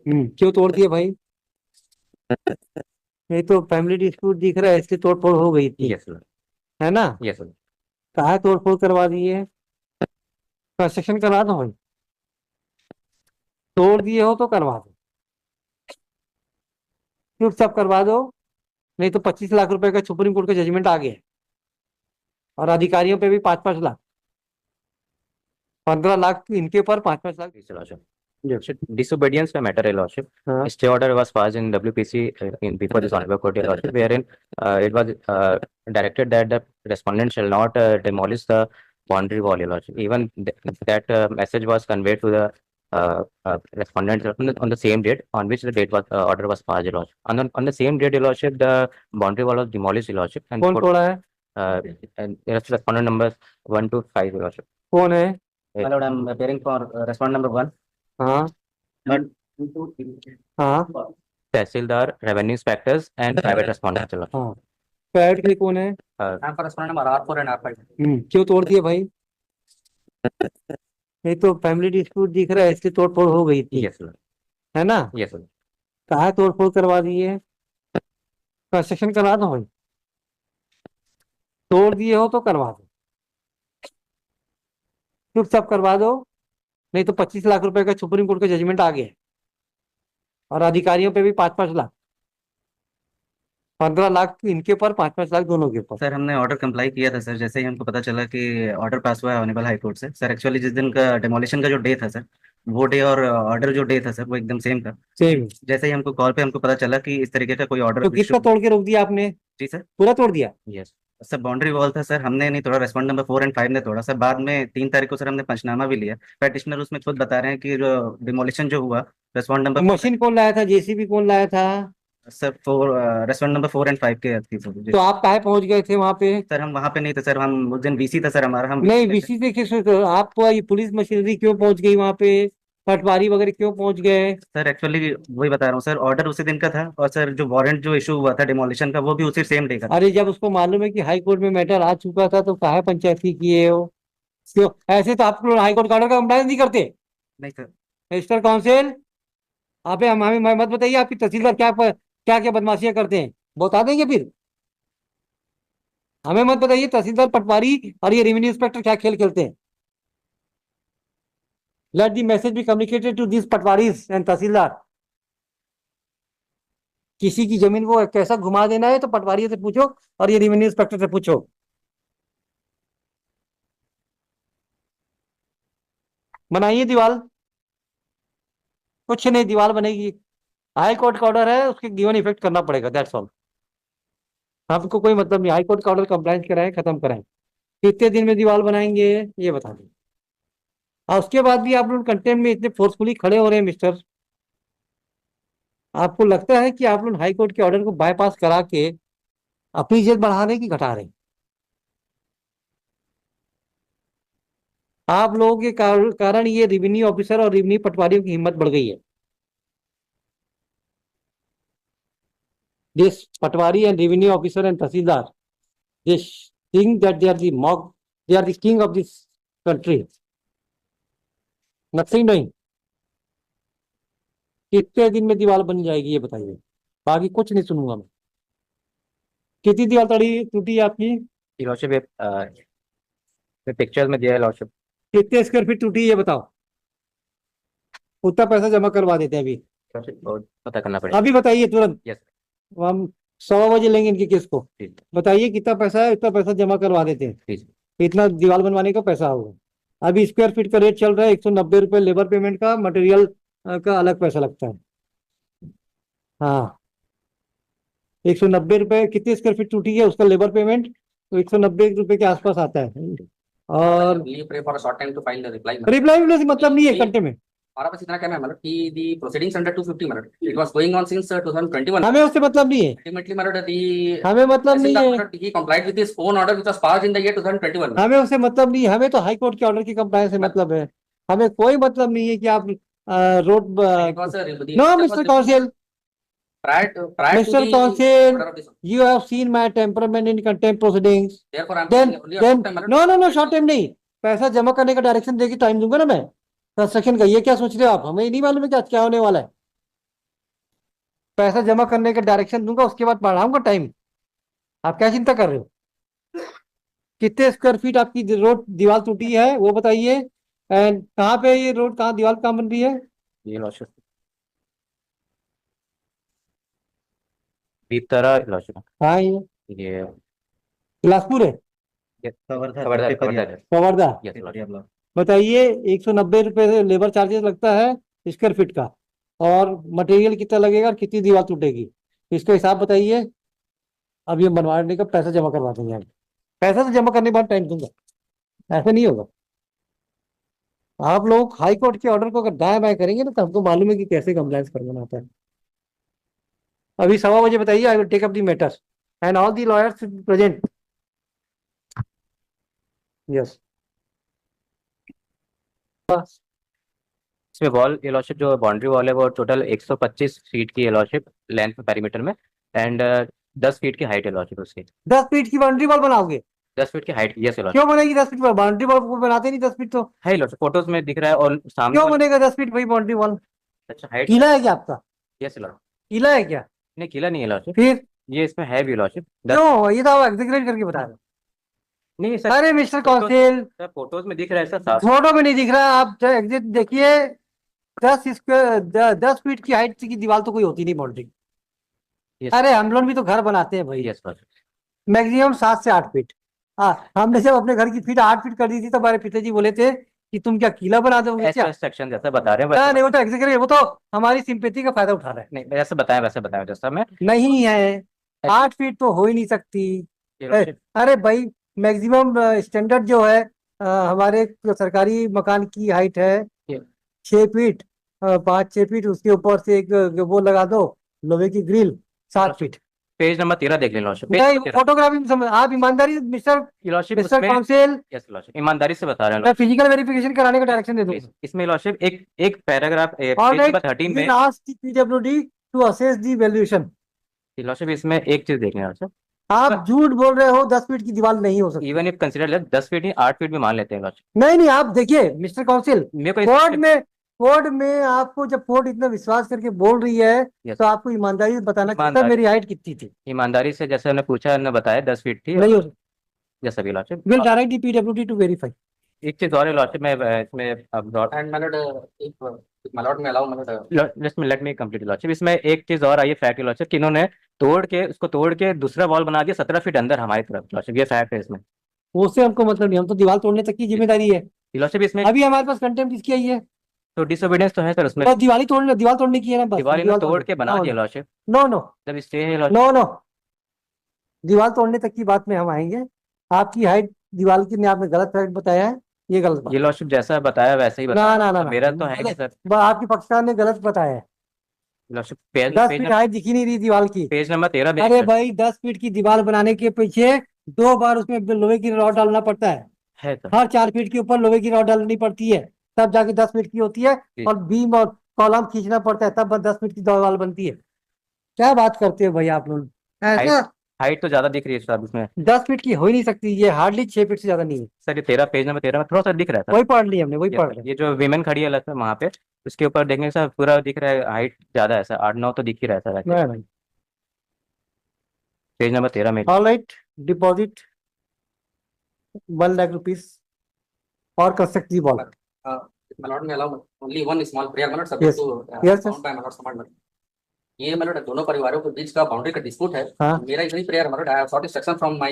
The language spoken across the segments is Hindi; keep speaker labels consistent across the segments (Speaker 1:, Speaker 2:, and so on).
Speaker 1: क्यों तोड़ दिया भाई? ये तो फैमिली डिस्प्यूट दिख रहा है, इसलिए तोड़ फोड़ हो गई थी।
Speaker 2: Yes sir.
Speaker 1: है ना?
Speaker 2: Yes sir.
Speaker 1: कहाँ तोड़ फोड़ करवा दिए? कंस्ट्रक्शन करा दो भाई। तोड़ दिए हो तो करवा दो, चुपचाप करवा दो। नहीं तो 25 लाख रुपए का सुप्रीम कोर्ट का जजमेंट आ गया है। और अधिकारियों पे भी 5-5 लाख, 15 लाख इनके ऊपर, 5-5 lakh.
Speaker 2: Yes, Your Lordship.
Speaker 1: Yes.
Speaker 2: Disobedience by matter, Your Lordship.
Speaker 1: हाँ।
Speaker 2: Stay order was passed in WPC before this honorable court, Your Lordship, wherein it was directed that the respondent shall not demolish the boundary wall, Your Lordship. Even that message was conveyed to the respondent on the same date on which the date was order was passed, Your Lordship. On the same date, Your Lordship, the boundary wall was demolished, Your Lordship, and
Speaker 1: कौन तोड़ा है?
Speaker 2: respondent numbers 1 to 5, Your Lordship.
Speaker 1: कौन है?
Speaker 2: My Lord, I'm appearing for respondent number 1.
Speaker 1: हाँ।
Speaker 2: But
Speaker 1: हाँ।
Speaker 2: Tehsildar, revenue inspectors and private respondent चलो।
Speaker 1: हाँ। प्राइवेट के लिए कौन है?
Speaker 2: यहाँ पर respondent number R4 and R5।
Speaker 1: क्यों तोड़ दिया भाई? ये तो फैमिली डिस्प्यूट दिख रहा है, इसलिए तोड़ फोड़ हो गई थी।
Speaker 2: Yes sir.
Speaker 1: है ना?
Speaker 2: Yes sir.
Speaker 1: कहाँ तोड़ फोड़ करवा दिए? कंस्ट्रक्शन करा दो भाई। तोड़ दिए हो तो करवा दो, चुपचाप करवा दो। नहीं तो 25 लाख रुपए का सुप्रीम कोर्ट का जजमेंट आ गया है। और अधिकारियों पे भी 5-5 लाख, 15 लाख इनके ऊपर, 5-5 लाख दोनों के ऊपर।
Speaker 3: सर हमने ऑर्डर कंप्लाई किया था सर, जैसे ही हमको पता चला कि ऑर्डर पास हुआ है ऑनरेबल हाई कोर्ट से। सर एक्चुअली जिस दिन का डेमोलिशन का जो डे था सर, वो डे और ऑर्डर जो डे था सर वो एकदम सेम था।
Speaker 1: सेम।
Speaker 3: जैसे ही हमको कॉल पे हमको पता चला कि इस तरीके का कोई ऑर्डर
Speaker 1: तो कितना तोड़ के रोक दिया आपने?
Speaker 3: जी सर।
Speaker 1: पूरा तोड़ दिया?
Speaker 2: यस।
Speaker 3: सर बाउंड्री वॉल था सर, हमने नहीं तोड़ा, रेस्पॉन्ड नंबर 4 एंड 5 ने तोड़ा सर। बाद में 3 तारीख को सर हमने पंचनामा भी लिया। पेटिशनर उसमें खुद बता रहे हैं कि जो डिमोलिशन जो हुआ रेस्पॉन्ड नंबर
Speaker 1: मशीन कौन लाया था? जेसीबी कौन लाया था?
Speaker 3: सर 4 रेस्पॉन्ड नंबर 4 एंड 5 के थी सर जी।
Speaker 1: तो आप काहे पहुंच गए थे वहां पे?
Speaker 3: सर हम वहाँ पे नहीं थे सर, हम उस दिन वीसी था सर हमारा, हम
Speaker 1: नहीं,
Speaker 3: VC पे थे।
Speaker 1: बीसी से किस, आप ये पुलिस मशीनरी क्यों पहुंच गई वहां पे? पटवारी वगैरह क्यों पहुंच गए?
Speaker 3: सर एक्चुअली वही बता रहा हूँ सर, ऑर्डर उसी दिन का था और सर जो वारंट जो इशू हुआ था डिमोलिशन का वो भी उसी सेम डे का था।
Speaker 1: अरे जब उसको मालूम है कि हाई कोर्ट में मैटर आ चुका था तो काहे पंचायती किए हो? क्यों? ऐसे तो आप लोग हाई कोर्ट का ऑर्डर का कंप्लायंस नहीं करते।
Speaker 3: नहीं सर।
Speaker 1: मिस्टर काउंसिल, आप हमें मत बताइए आपकी तहसीलदार क्या क्या क्या बदमाशियां करते हैं, बता देंगे फिर। हमें मत बताइए तहसीलदार, पटवारी और ये रेवेन्यू इंस्पेक्टर क्या खेल खेलते हैं। Let the message be communicated to this patwaris and tehsildar. किसी की जमीन को कैसा घुमा देना है तो पटवारी से पूछो और ये रेवेन्यू इंस्पेक्टर से पूछो। बनाइए दीवार। कुछ नहीं, दीवार बनेगी। हाई कोर्ट का ऑर्डर है, उसके गिवन इफेक्ट करना पड़ेगा, दैट्स ऑल। हमको कोई मतलब नहीं, हाई कोर्ट का ऑर्डर कंप्लाइंस कराएं, खत्म कराएं। कितने दिन में दीवार बनाएंगे ये बता दें। और उसके बाद भी आप लोग कंटेंट में इतने फोर्सफुली खड़े हो रहे हैं मिस्टर। आपको लगता है कि आप लोग हाई कोर्ट के ऑर्डर को बाईपास करा के अपनी इज्जत बढ़ा रहे हैं कि घटा रहे हैं? आप लोगों के कारण ये रेवेन्यू ऑफिसर और रेवेन्यू पटवारियों की हिम्मत बढ़ गई है। This patwari and revenue officer and tehsildar, this think that they are the mock, they are the king of this country. Nothing doing. कितने दिन में दीवार बन जाएगी ये बताइए, बाकी कुछ नहीं सुनूंगा मैं। कितनी दीवार टूटी है आपकी?
Speaker 2: लॉर्डशिप पिक्चर्स में दिया है लॉर्डशिप।
Speaker 1: कितने स्क्वायर फीट टूटी है ये बताओ, उतना पैसा जमा करवा देते हैं अभी।
Speaker 2: पता करना पड़ेगा।
Speaker 1: अभी बताइए तुरंत।
Speaker 2: यस।
Speaker 1: हम 100 बजे लेंगे इनके केस को।
Speaker 2: ठीक।
Speaker 1: बताइए कितना पैसा है, उतना पैसा जमा करवा देते हैं।
Speaker 2: ठीक।
Speaker 1: इतना दीवार बनवाने का पैसा होगा। अभी स्क्वायर फीट का रेट चल रहा है 190 रुपए लेबर पेमेंट का, मटेरियल का अलग पैसा लगता है। हाँ, 190 रुपए। कितनी स्क्वायर फीट टूटी है उसका लेबर पेमेंट तो 190 रुपए के आसपास आता है। और रिप्लाई भी मतलब नहीं है घंटे में।
Speaker 4: हमारा बस इतना कहना है मतलब कि दी प्रोसीडिंग्स अंडर 250 मतलब it was going on since 2021।
Speaker 1: हमें उससे मतलब नहीं है।
Speaker 4: अल्टीमेटली मतलब दी
Speaker 1: हमें मतलब नहीं है।
Speaker 4: he complied with his own order which was passed in the year 2021।
Speaker 1: हमें उससे मतलब नहीं है, हमें तो हाई कोर्ट के ऑर्डर की कंप्लायंस से मतलब है। हमें कोई मतलब नहीं है कि आप road. No mister council,
Speaker 4: prior to
Speaker 1: Mr.
Speaker 4: the
Speaker 1: Counsel,
Speaker 4: order of this one।
Speaker 1: you have seen my temperament in contempt proceedings.
Speaker 4: Therefore I'm
Speaker 1: Then,
Speaker 4: saying only a short time,
Speaker 1: no, short time नहीं। पैसा जमा करने का डायरेक्शन देके टाइम दूंगा ना मैं। कंस्ट्रक्शन का ये क्या सोच रहे हो आप? हमें नहीं मालूम है कि आज क्या होने वाला है। पैसा जमा करने का डायरेक्शन दूंगा, उसके बाद बढ़ाऊंगा टाइम। आप क्या चिंता कर रहे हो? कितने स्क्वायर फीट आपकी रोड दीवार टूटी है वो बताइए, एंड कहाँ पे ये रोड, कहाँ दीवार कहाँ बन रही है?
Speaker 2: ये लॉर्डशिप भीतरा लॉर्डशिप।
Speaker 1: हाँ,
Speaker 2: ये
Speaker 1: बिलासपुर है,
Speaker 3: कवर्धा
Speaker 2: खबरदार
Speaker 3: पेपरिया
Speaker 2: खबरदार
Speaker 1: Kawardha.
Speaker 2: Yes lordship.
Speaker 3: Paperia block.
Speaker 1: बताइए, 190 रुपये से लेबर चार्जेस लगता है स्क्वायर फीट का, और मटेरियल कितना लगेगा और कितनी दीवार टूटेगी, इसका हिसाब बताइए। अब ये बनवाने का पैसा जमा करवा देंगे हम। पैसा तो जमा करने के बाद टाइम दूंगा, ऐसा नहीं होगा। आप लोग हाई कोर्ट के ऑर्डर को अगर दाएं बाएं करेंगे ना, तो हमको मालूम है कि कैसे कंप्लायंस करना होता है। अभी 1:15 बताइए, I will take up the matter and all the lawyers present. Yes.
Speaker 2: इसमें वॉल ये लॉर्डशिप जो बाउंड्री वॉल है वो टोटल 125 फीट की है लॉर्डशिप लेंथ पेरीमीटर में, एंड 10 फीट की हाइट है लॉर्डशिप उसकी।
Speaker 1: 10 फीट की बाउंड्री वॉल बनाओगे?
Speaker 2: 10 फीट की हाइट यस लॉर्डशिप।
Speaker 1: क्यों बनेगी 10 फीट? बाउंड्री वॉल बनाते नहीं 10 फीट तो।
Speaker 2: है लॉर्डशिप, फोटोज में दिख रहा है और सामने
Speaker 1: क्यों बनेगा 10 फीट भाई बाउंड्री वॉल?
Speaker 2: अच्छा हाइट
Speaker 1: किला है क्या आपका?
Speaker 2: Yes lordship.
Speaker 1: किला है क्या?
Speaker 2: नहीं किला नहीं है लॉर्डशिप,
Speaker 1: फिर
Speaker 2: ये इसमें है भी लॉर्डशिप।
Speaker 1: क्यों? ये तो आप एग्जीक्यूट करके बता रहे
Speaker 2: नहीं
Speaker 1: हो।
Speaker 2: सर,
Speaker 1: अरे मिस्टर काउंसिल,
Speaker 2: सर फोटोज में दिख रहा है सर साफ।
Speaker 1: फोटो में नहीं दिख रहा, आप एग्जिट देखिए। 10 फीट की हाइट की दीवार तो कोई होती नहीं बाउंड्री।
Speaker 2: Yes.
Speaker 1: अरे हम लोग भी तो घर बनाते हैं भाई,
Speaker 2: यस लॉर्डशिप।
Speaker 1: मैक्सिमम 7 से 8 फीट। हाँ, हमने जब अपने घर की फीट 8 फीट कर दी थी तो हमारे पिताजी बोले थे कि तुम क्या किला बना दोगे क्या?
Speaker 2: ऐसा सेक्शन जैसा बता रहे हैं
Speaker 1: हाँ,
Speaker 2: वैसे।
Speaker 1: नहीं वो तो एग्जीक्यूटिव, वो तो हमारी सिंपैथी का फायदा उठा रहा है।
Speaker 2: नहीं जैसे बताया वैसे बताया जैसा मैं।
Speaker 1: नहीं है, 8 फीट तो हो ही नहीं सकती।
Speaker 2: ये लॉर्डशिप
Speaker 1: अरे भाई, मैक्सिमम स्टैंडर्ड जो है हमारे सरकारी मकान की हाइट है
Speaker 2: ये-
Speaker 1: 6 फीट, 5-6 फीट, उसके ऊपर से एक वो लगा दो लोहे की ग्रिल, 7 फीट।
Speaker 2: पेज नंबर 13 देख लें लॉर्डशिप।
Speaker 1: नहीं, फोटोग्राफी में समझ, आप ईमानदारी मिस्टर
Speaker 2: लॉर्डशिप
Speaker 1: मिस्टर
Speaker 2: उसमें
Speaker 1: काउंसिल,
Speaker 2: यस लॉर्डशिप ईमानदारी से बता रहे हैं
Speaker 1: मैं फिजिकल वेरिफिकेशन कराने का डायरेक्शन दे दूंगा।
Speaker 2: इसमें लॉर्डशिप एक एक पैराग्राफ पेज
Speaker 1: ऑलराइट,
Speaker 2: नंबर 13 में
Speaker 1: ask the PWD to assess the valuation.
Speaker 2: Lordship इसमें एक चीज देखने लॉर्डशिप,
Speaker 1: आप झूठ बोल रहे हो, 10 फीट की दीवार नहीं हो सकती।
Speaker 2: इवन इफ कंसीडर 10 फीट नहीं 8 फीट भी मान लेते हैं लॉर्डशिप।
Speaker 1: नहीं नहीं, आप देखिए मिस्टर काउंसिल,
Speaker 2: मेरे को
Speaker 1: कोर्ट में आपको जब कोर्ट इतना विश्वास करके बोल रही है
Speaker 2: Yes.
Speaker 1: तो आपको ईमानदारी से बताना चाहिए था
Speaker 2: ईमानदारी-
Speaker 1: मेरी हाइट कितनी थी।
Speaker 2: ईमानदारी से जैसे हमने पूछा हमने बताया 10 फीट थी
Speaker 1: नहीं हो सकती।
Speaker 2: जैसा भी lordship.
Speaker 1: Will direct the PWD to verify.
Speaker 2: एक चीज और है लॉर्डशिप में इसमें अब
Speaker 4: And my lord, if my lord may allow, my lord,
Speaker 2: let me complete lordship. इसमें एक चीज और आई है फैक्ट लॉर्डशिप कि इन्होंने उसको तोड़ के दूसरा वॉल बना दिया 17 फीट अंदर हमारी तरफ लॉर्डशिप, ये फैक्ट है इसमें।
Speaker 1: उससे हमको मतलब नहीं, हम तो दीवार तोड़ने तक की जिम्मेदारी है।
Speaker 2: लॉर्डशिप इसमें
Speaker 1: अभी हमारे पास कंटेम्प्ट किसकी आई है?
Speaker 2: तो डिसोबीडियंस तो है सर उसमें।
Speaker 1: बस दीवार तोड़ने की है ना, बस
Speaker 2: दीवार इन्होंने तोड़ के बना
Speaker 1: नो
Speaker 2: दिया लॉर्डशिप,
Speaker 1: नो नो
Speaker 2: जब स्टे है लॉर्डशिप।
Speaker 1: नो नो, दीवार तोड़ने तक की बात में हम आएंगे। आपकी हाइट दीवार की ने आपने गलत फैक्ट बताया है, ये गलत बात।
Speaker 2: ये लॉर्डशिप जैसा बताया वैसे ही
Speaker 1: ना
Speaker 2: बताया।
Speaker 1: ना ना
Speaker 2: तो
Speaker 1: ना,
Speaker 2: मेरा तो है कि सर
Speaker 1: आपकी पक्षकार ने गलत बताया है।
Speaker 2: लॉर्डशिप पेज
Speaker 1: 10 फीट हाइट दिखी नहीं रही दीवार की।
Speaker 2: पेज नंबर 13
Speaker 1: अरे भाई, 10 फीट की दीवार बनाने के पीछे 2 बार उसमें लोहे की रॉड डालना पड़ता है।
Speaker 2: है तो
Speaker 1: हर 4 फीट के ऊपर लोहे की रॉड डालनी पड़ती है, तब जाके 10 फीट की होती है।
Speaker 2: जी।
Speaker 1: और बीम और कॉलम खींचना पड़ता है, तब 10 फीट की दीवार बनती है। क्या बात करते हो भाई आप लोग? ऐसा
Speaker 2: हाइट तो ज्यादा दिख रही है सर इसमें।
Speaker 1: 10 फीट की हो ही नहीं सकती, ये हार्डली 6 फीट से ज्यादा नहीं है।
Speaker 2: सर ये 13 पेज नंबर 13 में थोड़ा सा दिख रहा था।
Speaker 1: वही पढ़ लिया हमने, वही
Speaker 2: ये
Speaker 1: पढ़
Speaker 2: सर,
Speaker 1: लिया।
Speaker 2: ये जो विमेन खड़ी है अलग से वहाँ पे उसके ऊपर देखने से पूरा दिख रहा है हाइट ज्यादा है सर, 8-9 तो दिख ही रहा है सर
Speaker 1: नहीं नहीं,
Speaker 2: पेज नंबर 13 में।
Speaker 1: ऑलराइट, डिपॉजिट 1 लाख रुपीस और constructive wall.
Speaker 4: if my lord may allow, only one small prayer, my lord, subject
Speaker 1: Yes.
Speaker 4: to
Speaker 1: Yes,
Speaker 4: found by my lord's commandment. ये my lord दोनों परिवारों के बीच का बाउंड्री का डिस्प्यूट है।
Speaker 1: हाँ।
Speaker 4: मेरा इतनी prayer my lord, I have sought instruction from my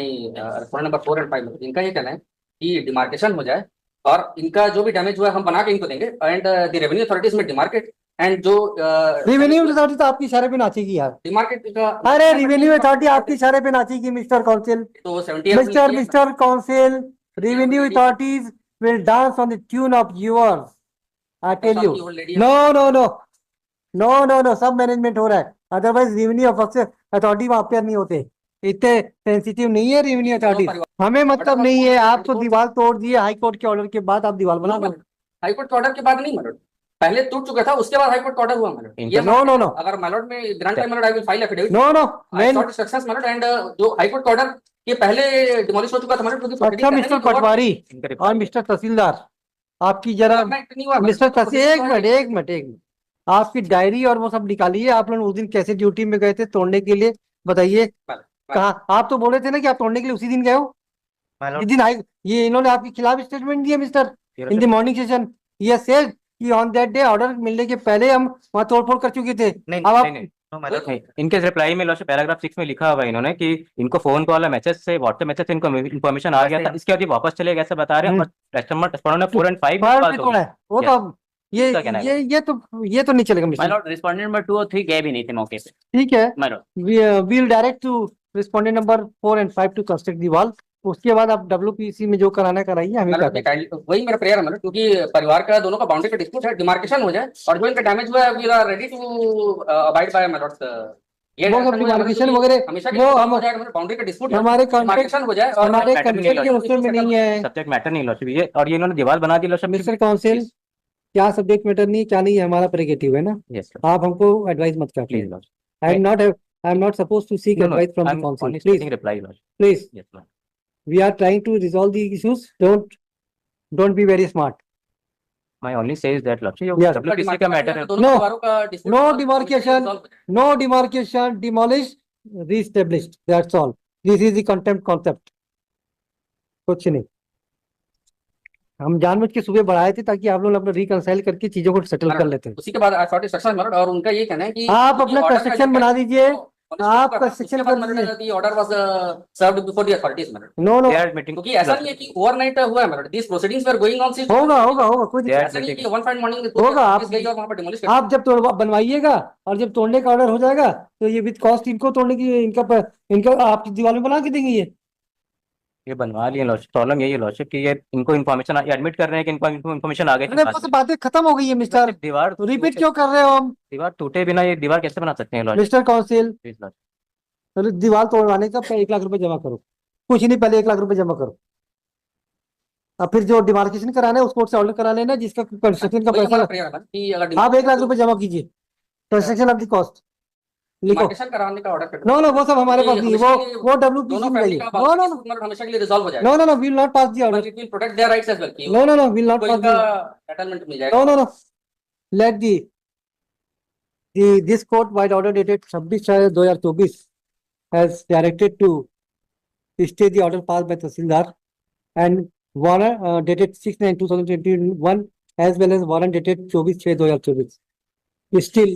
Speaker 4: respondent number 4 and 5। इनका ये कहना है कि डिमार्केशन हो जाए और इनका जो भी डैमेज हुआ है हम बना के इनको देंगे, एंड द रेवेन्यू अथॉरिटीज में डिमार्केट, एंड जो
Speaker 1: रेवेन्यू अथॉरिटी तो आपकी इशारे पे नाचेगी यार।
Speaker 4: डिमार्केट का
Speaker 1: अरे रेवेन्यू अथॉरिटी आपकी इशारे पे नाचेगी मिस्टर काउंसिल।
Speaker 4: तो 70
Speaker 1: mister council, revenue authorities will dance on the tune of yours. I tell you, no no no no no no, सब मैनेजमेंट हो रहा है, अदरवाइज रेवेन्यू अथॉरिटी वहां पे नहीं होते। इतने सेंसिटिव नहीं है रेवेन्यू अथॉरिटी। हमें मतलब नहीं है, आप तो दीवार तोड़ दिए हाई कोर्ट के ऑर्डर के बाद, आप दीवार बना दो।
Speaker 4: हाईकोर्ट के ऑर्डर के बाद नहीं मैलॉर्ड, पहले टूट चुका था उसके बाद हाईकोर्ट का ऑर्डर हुआ मैलॉर्ड। ये
Speaker 1: नो नो नो
Speaker 4: अगर my lord may grant time my lord I will file affidavit.
Speaker 1: No no,
Speaker 4: I sought instructions my lord, and जो हाईकोर्ट का ऑर्डर ये पहले डिमोलिश हो चुका था मैलॉर्ड।
Speaker 1: अच्छा मिस्टर पटवारी और मिस्टर तहसीलदार, आपकी जरा मिस्टर तहसील, एक मिनट, आपकी डायरी और वो सब निकालिए। आप लोग उस दिन कैसे ड्यूटी में गए थे तोड़ने के लिए, बताइए। कहाँ आप तो बोले थे ना कि आप तोड़ने के लिए उसी दिन गए हो।
Speaker 3: माय
Speaker 1: जिस
Speaker 3: लॉर्ड,
Speaker 1: दिन आई ये इन्होंने आपके खिलाफ स्टेटमेंट दिया mister
Speaker 2: Your
Speaker 1: in the morning session. ये सेड कि ऑन दैट डे ऑर्डर मिलने के पहले हम वहाँ तोड़फोड़ कर चुके थे।
Speaker 3: नहीं
Speaker 1: अब आप
Speaker 2: नहीं नहीं
Speaker 3: नो माय लॉर्ड,
Speaker 2: नहीं, इनके रिप्लाई में लॉर्डशिप पैराग्राफ 6 में लिखा हुआ है इन्होंने कि इनको फोन कॉल या मैसेज से, व्हाट्सएप मैसेज से इनको इन्फॉर्मेशन आ गया था, इसके बाद ये वापस चले गए ऐसा बता रहे हैं। और रेस्पोंडेंट ने 4 and 5
Speaker 1: फायर
Speaker 2: कॉल
Speaker 1: पे
Speaker 2: तो
Speaker 1: तोड़ा है वो तो। अब ये
Speaker 2: इसका कहना है
Speaker 1: ये तो नहीं चलेगा
Speaker 5: my
Speaker 1: mister.
Speaker 5: Lord respondent number 2 और 3 गए भी नहीं थे मौके पे।
Speaker 1: ठीक है,
Speaker 5: my lord
Speaker 1: will direct to respondent number 4 and 5 to construct the wall. उसके बाद आप WPC में जो कराना कराइए, हमें क्या करना है।
Speaker 4: वही मेरा प्रेयर है मतलब, क्योंकि परिवार का दोनों का बाउंड्री का डिस्प्यूट है, डिमार्केशन हो जाए और जो इनका डैमेज हुआ है we are ready to abide by my lord. ये
Speaker 1: वो सब डिमार्केशन वगैरह
Speaker 4: हमेशा
Speaker 1: वो
Speaker 4: हम हो जाएगा, बाउंड्री का डिस्प्यूट है,
Speaker 1: हमारे
Speaker 4: डिमार्केशन हो जाए और
Speaker 1: हमारे
Speaker 2: matter नहीं
Speaker 1: कंट्रोल के
Speaker 2: लॉर्डशिप,
Speaker 1: उसमें नहीं है।
Speaker 2: सब्जेक्ट मैटर नहीं लॉर्डशिप, ये और ये इन्होंने दीवार बना दी लॉर्डशिप।
Speaker 1: मिस्टर काउंसिल, क्या सब्जेक्ट मैटर नहीं, क्या नहीं है, हमारा प्रेगेटिव है ना।
Speaker 2: यस
Speaker 1: आप हमको एडवाइस मत
Speaker 2: प्लीज
Speaker 1: कीजिए।
Speaker 2: Lordship,
Speaker 1: I am not suppose to seek advice from the council.
Speaker 2: Only
Speaker 1: please
Speaker 2: stating reply lordship.
Speaker 1: Please,
Speaker 2: yes lord,
Speaker 1: we are trying to resolve the issues. Don't be very smart.
Speaker 2: My only says that lordship
Speaker 1: Yes.
Speaker 2: WPC का मैटर है।
Speaker 1: No.
Speaker 4: Dispute
Speaker 1: No demarcation. No demarcation, demolished, reestablished. That's all. This is the contempt concept. कुछ नहीं। हम जानबूझ के सुबह बढ़ाए थे ताकि आप लोग अपना रिकंसाइल करके चीजों को सेटल कर लेते हैं।
Speaker 4: उसी के बाद आई सॉट इंस्ट्रक्शन मतलब, और उनका ये कहना है कि
Speaker 1: आप अपना कंस्ट्रक्शन बना दीजिए। आप कंस्ट्रक्शन कर दीजिए।
Speaker 4: The order was served before the authorities मतलब,
Speaker 1: no no,
Speaker 2: they are meeting,
Speaker 4: क्योंकि ऐसा नहीं है कि ओवरनाइट हुआ है मतलब, this proceedings were going on since
Speaker 1: होगा होगा होगा, कोई
Speaker 2: They are
Speaker 1: दिक्कत
Speaker 4: ऐसा नहीं है कि
Speaker 2: meeting.
Speaker 4: वन फाइन मॉर्निंग
Speaker 1: होगा, आप-
Speaker 4: गई और वहां पर डिमोलिश
Speaker 1: नहीं। आप जब बनवाइएगा और जब तोड़ने का ऑर्डर हो जाएगा तो ये विद कॉस्ट इनको तोड़ने की इनका आपकी दीवार में बना के देंगे।
Speaker 2: ये बनवा लिए लॉर्डशिप। प्रॉब्लम यही है लॉर्डशिप कि ये इनको इन्फॉर्मेशन एडमिट कर रहे हैं कि इनको इन्फॉर्मेशन आ गई थी
Speaker 1: अरे
Speaker 2: बाद
Speaker 1: वो तो
Speaker 2: में।
Speaker 1: बातें खत्म हो गई है मिस्टर।
Speaker 2: दीवार
Speaker 1: रिपीट क्यों कर रहे हो हम
Speaker 2: दीवार टूटे बिना ये दीवार कैसे बना सकते हैं lordship?
Speaker 1: Mister council?
Speaker 2: Please lordship,
Speaker 1: चलो दीवार तोड़वाने का 1 लाख रुपए जमा करो। कुछ नहीं, पहले 1 लाख रुपए जमा करो। अब फिर जो डिमार्केशन कराना है उस कोर्ट से ऑर्डर करा लेना, जिसका कंस्ट्रक्शन का पैसा
Speaker 4: कि अगर
Speaker 1: आप 1 लाख रुपए जमा कीजिए। कंस्ट्रक्शन ऑफ द कॉस्ट लिखो।
Speaker 4: डिमार्केशन कराने का ऑर्डर कर
Speaker 1: नो नो, वो सब हमारे पास नहीं है। वो
Speaker 4: दोनों
Speaker 1: WPC में
Speaker 4: फैमिली
Speaker 1: जाइए।
Speaker 4: का
Speaker 1: नो नो नो
Speaker 4: मतलब हमेशा के लिए रिजॉल्व हो जाएगा।
Speaker 1: No no no, will not pass the order.
Speaker 4: It will protect their rights as well कि
Speaker 1: no no no, will not
Speaker 4: कोई
Speaker 1: पास
Speaker 4: का
Speaker 1: द।
Speaker 4: सेटलमेंट मिल जाएगा।
Speaker 1: No no no, let this court by order dated 26/2024 has directed to stay the order passed by Tahsildar and warrant dated 6/9/2021 as well as warrant dated 24/6/2024. Still,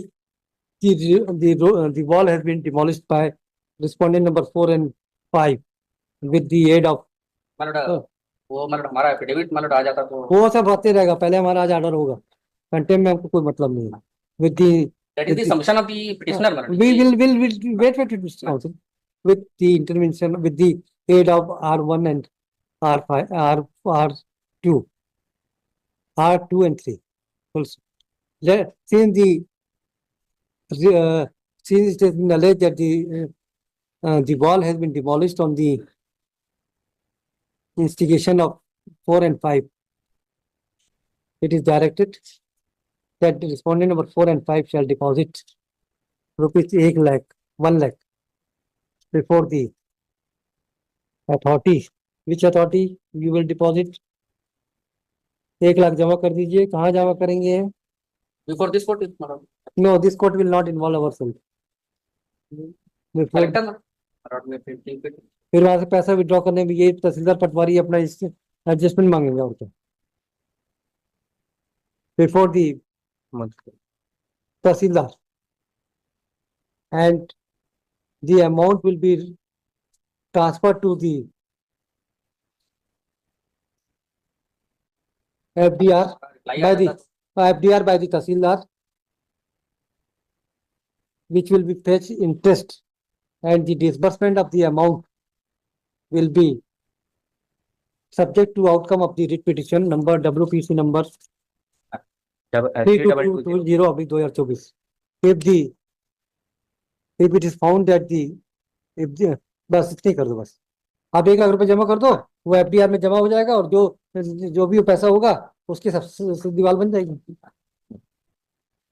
Speaker 1: the wall has been demolished by respondent number 4 and 5 with the aid of
Speaker 4: मतलब वो मतलब हमारा एफिडेविट मतलब आ जाता तो
Speaker 1: वो सब होते रहेगा। पहले हमारा आज ऑर्डर होगा। कंटेम्प्ट में हमको कोई मतलब नहीं है। With the
Speaker 4: that is the submission of the petitioner मतलब
Speaker 1: we will wait also with the intervention with the aid of R1 and R5 R2 and 3 also. Since it has been alleged that the wall has been demolished on the instigation of 4 and 5, it is directed that the respondent number 4 and 5 shall deposit rupees 1 lakh before the authority. Which authority you will deposit? 1 lakh जमा कर दीजिए। कहाँ जमा करेंगे?
Speaker 4: बिफोर दिस कोर्ट मतलब
Speaker 1: No, this court will not involve ourselves. Before,
Speaker 4: collector मतलब में 15 फीट
Speaker 1: फिर वहां से पैसा विड्रॉ करने में ये तहसीलदार पटवारी अपना एडजस्टमेंट मांगेंगे और क्या। Before the Tahsildar, and the amount will be transferred to the FDR by the Tahsildar, which will be fetched interest, and the disbursement of the amount will be subject to outcome of the writ petition number WPC number 3220/2024. If it is found that बस इतने कर दो। बस आप 1 लाख रुपए जमा कर दो, वो FDR में जमा हो जाएगा और जो भी पैसा होगा उसके सब दीवार बन जाएगी।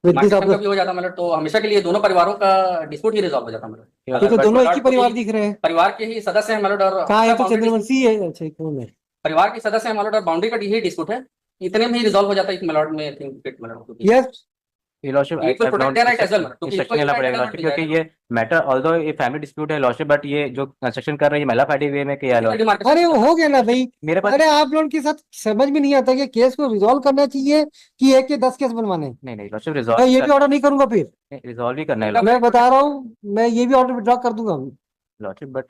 Speaker 4: मार्केशन का भी हो जाता मतलब, तो हमेशा के लिए दोनों परिवारों का डिस्प्यूट ही रिजॉल्व हो जाता मतलब।
Speaker 1: तो दोनों एक ही परिवार दिख रहे हैं।
Speaker 4: परिवार के ही सदस्य हैं मतलब, और
Speaker 1: कहाँ है? तो चंद्रवंशी है। अच्छा, कौन है?
Speaker 4: परिवार के सदस्य हैं मतलब, और बाउंड्री का ही डिस्प्यूट है, इतने में ही रिजॉल्व हो जाता है एक मिनट में। आई थिंक मतलब
Speaker 1: yes,
Speaker 2: Your Lordship, I
Speaker 4: It will
Speaker 2: have
Speaker 4: protect
Speaker 2: not
Speaker 4: their right as well, क्योंकि
Speaker 2: इंस्ट्रक्शन
Speaker 4: इसको
Speaker 2: लेना
Speaker 4: इनका
Speaker 2: पड़ेगा
Speaker 4: entitlement
Speaker 2: Lordship,
Speaker 4: मिल
Speaker 2: क्योंकि
Speaker 4: जाएगा।
Speaker 2: ये मैटर ऑल्दो ये फैमिली डिस्प्यूट है Lordship, बट ये जो कंस्ट्रक्शन कर रहे हैं ये मैलाफाइडी वे में किया है Lordship।
Speaker 4: Demarcation
Speaker 1: अरे वो हो गया ना भाई।
Speaker 2: मेरे पास
Speaker 1: अरे आप लोगों के साथ समझ में नहीं आता कि केस को रिजॉल्व करना चाहिए कि एक के 10 केस बनवाने हैं।
Speaker 2: नहीं Lordship,
Speaker 1: मैं ये भी ऑर्डर नहीं करूंगा फिर।
Speaker 2: रिजॉल्व ही करना है
Speaker 1: मैं बता रहा हूँ, मैं ये भी ऑर्डर विड्रॉ कर दूंगा।
Speaker 2: Lordship, बट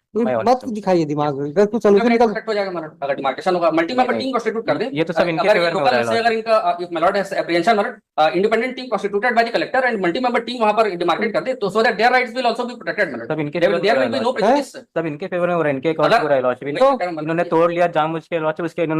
Speaker 1: मत दिखाइए दिमाग में, अगर कुछ सोल्यूशन निकल
Speaker 4: प्रोटेक्ट हो जाएगा हमारा, अगर डिमार्केशन होगा मल्टी मेंबर टीम कॉन्स्टिट्यूट कर दें।
Speaker 2: ये तो सब इनके
Speaker 4: अगर
Speaker 2: फेवर में हो
Speaker 4: लोकल
Speaker 2: रहा है
Speaker 4: से अगर इनका if my lord has apprehension warrant, independent team constituted by the collector and multi member team वहां पर डिमार्केट कर दे, तो so that their rights will also be protected.
Speaker 2: सब इनके
Speaker 4: their
Speaker 2: favour
Speaker 4: will be no
Speaker 2: में
Speaker 4: प्रेजुडिस।
Speaker 2: सब इनके फेवर में हो रहा है, इनके अकॉर्डिंग हो रहा है Lordship। इन्होंने तोड़ लिया जानबूझ के Lordship, उसके इन्होंने